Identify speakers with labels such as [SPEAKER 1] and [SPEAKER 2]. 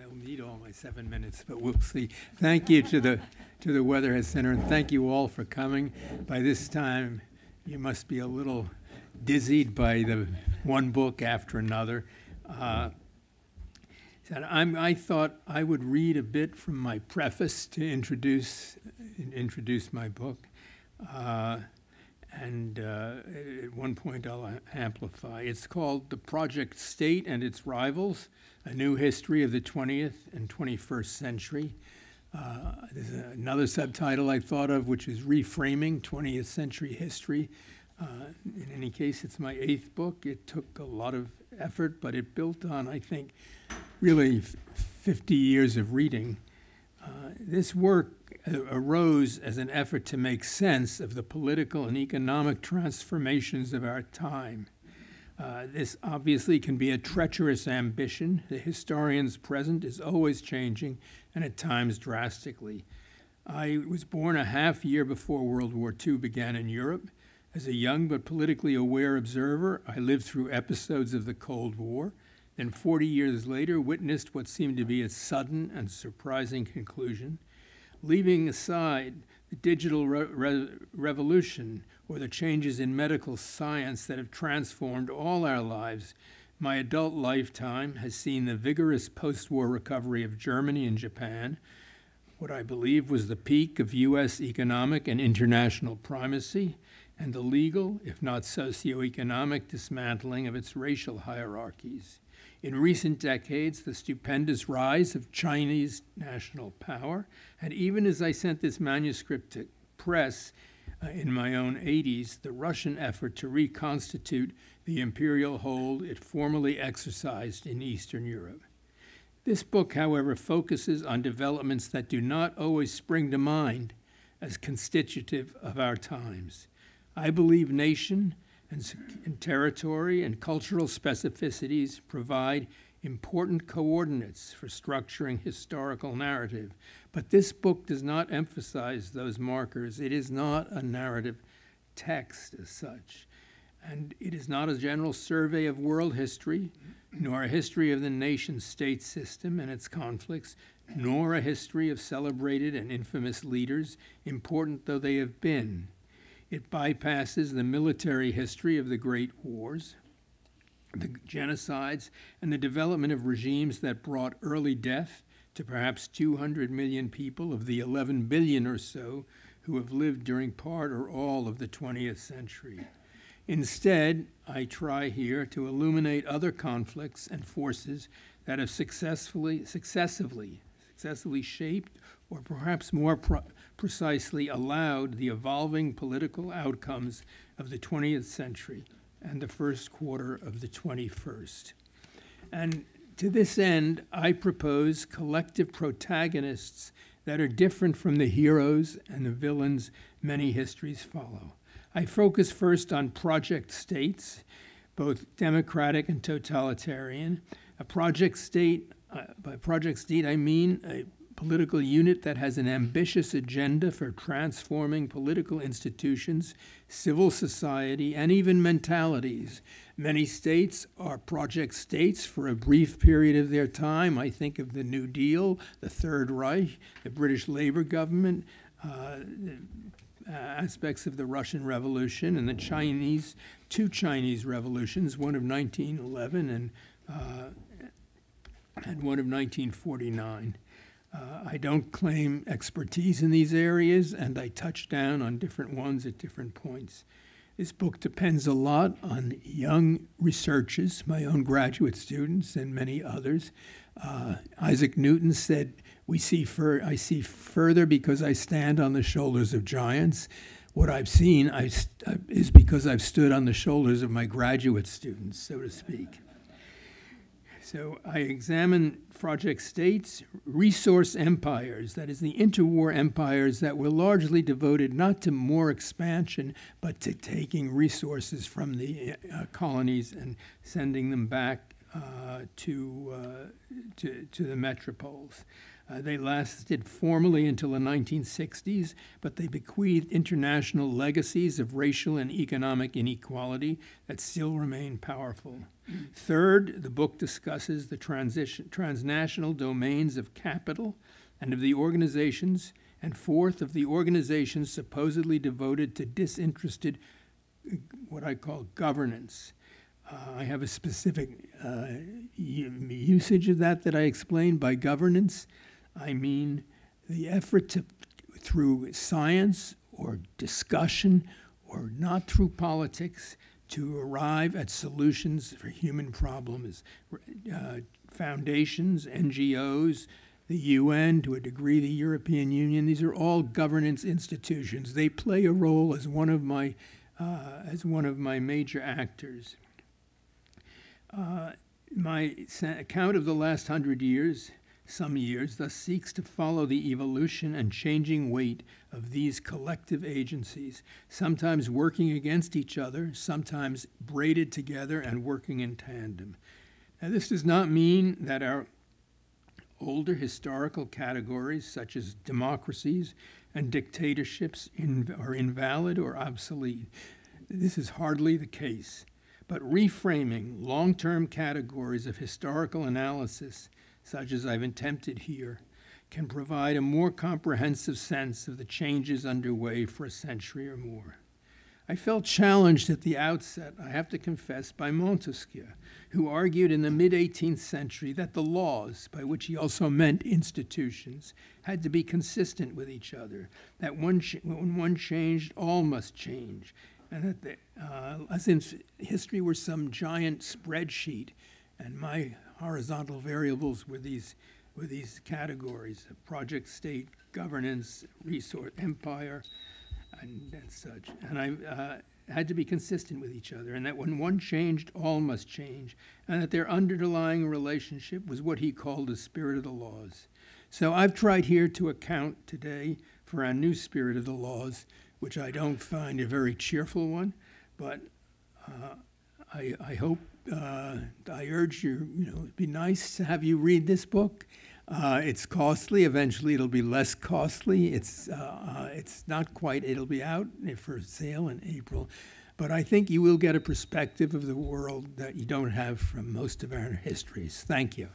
[SPEAKER 1] I'll need all my 7 minutes, but we'll see. Thank you to the Weatherhead Center, and thank you all for coming. By this time, you must be a little dizzied by the one book after another. I thought I would read a bit from my preface to introduce my book. And at one point I'll amplify. It's called The Project State and Its Rivals, A New History of the 20th and 21st Century. There's another subtitle I thought of, which is Reframing 20th Century History. In any case, it's my 8th book. It took a lot of effort, but it built on, I think, really 50 years of reading. This work arose as an effort to make sense of the political and economic transformations of our time. This obviously can be a treacherous ambition. The historian's present is always changing, and at times drastically. I was born a half year before World War II began in Europe. As a young but politically aware observer, I lived through episodes of the Cold War, then 40 years later witnessed what seemed to be a sudden and surprising conclusion. Leaving aside the digital revolution or the changes in medical science that have transformed all our lives, my adult lifetime has seen the vigorous post-war recovery of Germany and Japan, what I believe was the peak of U.S. economic and international primacy, and the legal, if not socioeconomic, dismantling of its racial hierarchies. In recent decades, the stupendous rise of Chinese national power, and even as I sent this manuscript to press in my own 80s, the Russian effort to reconstitute the imperial hold it formerly exercised in Eastern Europe. This book, however, focuses on developments that do not always spring to mind as constitutive of our times. I believe nation and territory and cultural specificities provide important coordinates for structuring historical narrative, but this book does not emphasize those markers. It is not a narrative text as such, and it is not a general survey of world history, nor a history of the nation-state system and its conflicts, nor a history of celebrated and infamous leaders, important though they have been. It bypasses the military history of the Great Wars, the genocides, and the development of regimes that brought early death to perhaps 200 million people of the 11 billion or so who have lived during part or all of the 20th century. Instead, I try here to illuminate other conflicts and forces that have successively shaped, or perhaps more precisely allowed, the evolving political outcomes of the 20th century and the first quarter of the 21st. And to this end, I propose collective protagonists that are different from the heroes and the villains many histories follow. I focus first on project states, both democratic and totalitarian. A project state, by project state I mean a political unit that has an ambitious agenda for transforming political institutions, civil society, and even mentalities. Many states are project states for a brief period of their time. I think of the New Deal, the Third Reich, the British Labour government, aspects of the Russian Revolution, and the two Chinese revolutions, one of 1911 and one of 1949. I don't claim expertise in these areas, and I touch down on different ones at different points. This book depends a lot on young researchers, my own graduate students and many others. Isaac Newton said, I see further because I stand on the shoulders of giants. What I've seen is because I've stood on the shoulders of my graduate students, so to speak. So I examine project states, resource empires, that is the interwar empires that were largely devoted not to more expansion, but to taking resources from the colonies and sending them back to the metropoles. They lasted formally until the 1960s, but they bequeathed international legacies of racial and economic inequality that still remain powerful. Third, the book discusses the transnational domains of capital and of the organizations, and fourth, of the organizations supposedly devoted to disinterested, what I call governance. I have a specific usage of that I explained. By governance, I mean the effort to, through science or discussion or not through politics, to arrive at solutions for human problems. Foundations, NGOs, the UN, to a degree the European Union, these are all governance institutions. They play a role as one of my major actors. My account of the last 100 years, some years, thus seeks to follow the evolution and changing weight of these collective agencies, sometimes working against each other, sometimes braided together and working in tandem. Now, this does not mean that our older historical categories, such as democracies and dictatorships, are invalid or obsolete. This is hardly the case. But reframing long-term categories of historical analysis, such as I've attempted here, can provide a more comprehensive sense of the changes underway for a century or more. I felt challenged at the outset, I have to confess, by Montesquieu, who argued in the mid-18th century that the laws, by which he also meant institutions, had to be consistent with each other, that when one changed, all must change, and that as if history were some giant spreadsheet, and my horizontal variables were these categories of project, state, governance, resource, empire, and such. And I had to be consistent with each other, and that when one changed, all must change, and that their underlying relationship was what he called the spirit of the laws. So I've tried here to account today for our new spirit of the laws, which I don't find a very cheerful one, but I hope, I urge you, it'd be nice to have you read this book. It's costly. Eventually, it'll be less costly. It's not quite. It'll be out for sale in April, but I think you will get a perspective of the world that you don't have from most of our histories. Thank you.